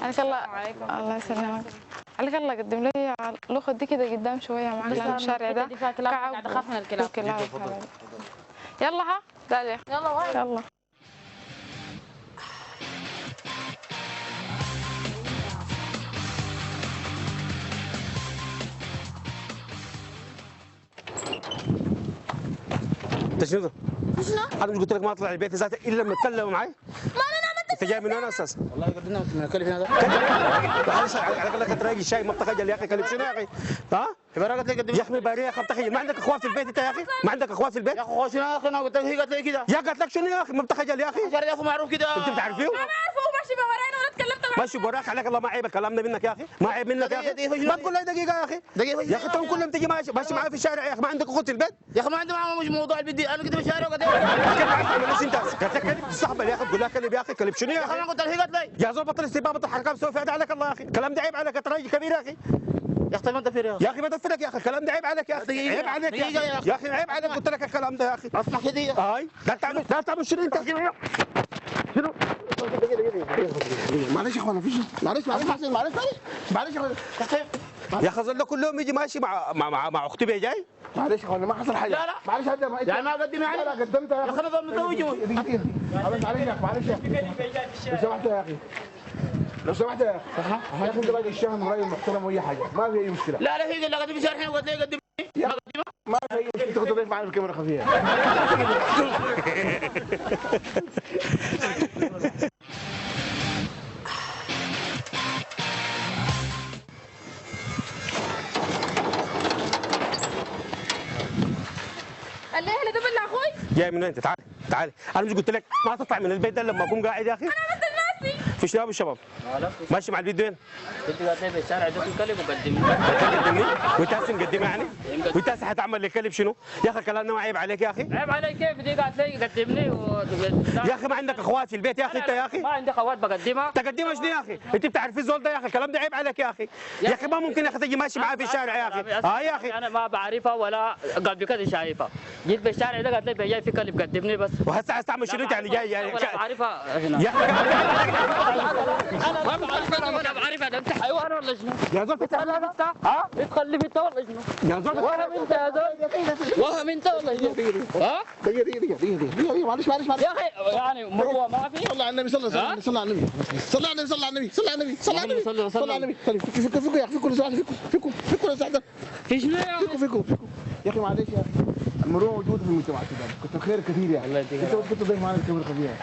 عليك الله. عليكم. الله يسلمك. عليك الله قدم لي الاخت دي كده قدام شويه مع كلاب الشارع ده. قاعد اخاف من الكلاب. يلا ها تعالي. يلا وين؟ يلا. انت شنو؟ شنو؟ انا مش قلت لك ما اطلع البيت ذاته الا لما تتكلم معي؟ ما انا عملت. انت جاي من وين اساسا؟ والله قدمنا من الكلب هنا ده. معلش على الاقل تراجي الشاي ما بتخجل يا اخي كلب شنو يا اخي؟ ها؟ قالت لي قدم يا اخي مباريه يا اخي بتخجل ما عندك اخوات في البيت انت يا اخي؟ ما عندك اخوات في البيت؟ يا اخو شنو يا اخي انا قلت لك هي قالت لي كده. يا قالت لك شنو يا اخي ما بتخجل يا اخي؟ يا اخو معروف كده. انت بتعرفيه؟ انا عارفه هو ماشي بورانا وانا اتكلمت معاه. ماشي براك عليك الله ما عيب الكلام ده منك يا اخي ما عيب منك يا اخي ما تقول لي دقيقه يا اخي يا اخي انتم كلهم تجي ماشي معايا في الشارع يا اخي ما عندك اخوت في البيت يا اخي ما عندي معاه مش موضوع البدي انا كنت في الشارع وقدم. كيف عارف ليش انت قالت لك كلب تستهبل يا اخي تقول لها كلب يا اخي كلب شنو يا يا اخي اخي؟ انا قلت لها هي قالت لي. يا زول بطل استهبال بطل حركات بتسوي فيها عليك الله يا اخي الكلام ده عيب عليك انت راجل كبير يا اخي يا اخي ما انت فير يا اخي ما تفرق يا اخي الكلام ده عيب عليك يا اخي دقيقة. عيب عليك دقيقة يا اخي يا اخي عيب عليك قلت لك الكلام ده يا اخي اسمع كده يا هاي لا تعمل شنو انت شنو معلش يا اخوانا فيش معلش يا اخي يا اخي ده كلهم يجي ماشي مع اختي بيه جاي معلش يا اخوانا ما حصل حاجه. لا. معلش هذا ما يعني ما قدم يعني؟ لا قدمت يا يا اخي انا ظن متوجه. معلش يا اخي لو سمحت يا اخي لو سمحت يا اخي يا اخي انت راجل شهم راجل محترم واي حاجه ما في اي مشكله. لا هي اللي قدم في الشارع وقالت لي قدم. ما في اي مشكله تاخذ ضيف معنا في الكاميرا الخفيه. قال لي اهلا قبل اخوي. جاي من وين انت تعالي انا مش قلت لك ما تطلع من البيت ده لما اكون قاعد يا اخي انا عملت لنفسي. في شباب الشباب ماشي مع البيت وين؟ كنت قاعد في الشارع ده الكلب وقدمني. تقدمني وانت هسه مقدمه يعني؟ وانت هسه حتعمل لي كلب شنو؟ يا اخي الكلام ده ما عيب عليك يا اخي؟ عيب علي كيف دي قاعد لي قدمني يا اخي ما عندك اخوات في البيت يا اخي انت يا اخي؟ ما عندي خوات بقدمها. تقدمها شنو يا اخي؟ انت بتعرف الزول ده يا اخي الكلام ده عيب عليك يا اخي يا اخي ما ممكن يا اخي تجي ماشي معاه في الشارع يا اخي يا اخي انا ما بعرفها ولا قبل كده شايفها. جيت بالشارع ده قالت لي جاي في كلب قدمني بس. وهسه تعمل شنو انت يعني جاي يعني ولا بعرفها هنا. يا اخي انا ما بعرفها ولا بعرفها ده انت حيوان ولا شنو؟ يا زول بتخلف انت؟ ها؟ بتخلف انت ولا شنو؟ يا زول وهم انت يا زول؟ وهم انت ولا شنو؟ ها؟ دقيقه معلش يا اخي يعني مروه ما في؟ صلى على النبي صلى على النبي صلى على النبي صلى على النبي صلى على النبي صلى على النبي صلى على النبي فيكم يا اخي فيكم ساعه فيكم يا سعد في شنو يا اخي؟ فيكم يا اخي معلش يا اخي المروءه موجوده في المجتمع كده كنت خير كثير يعني انت كنت ضيف معنا الكاميرا الخفيه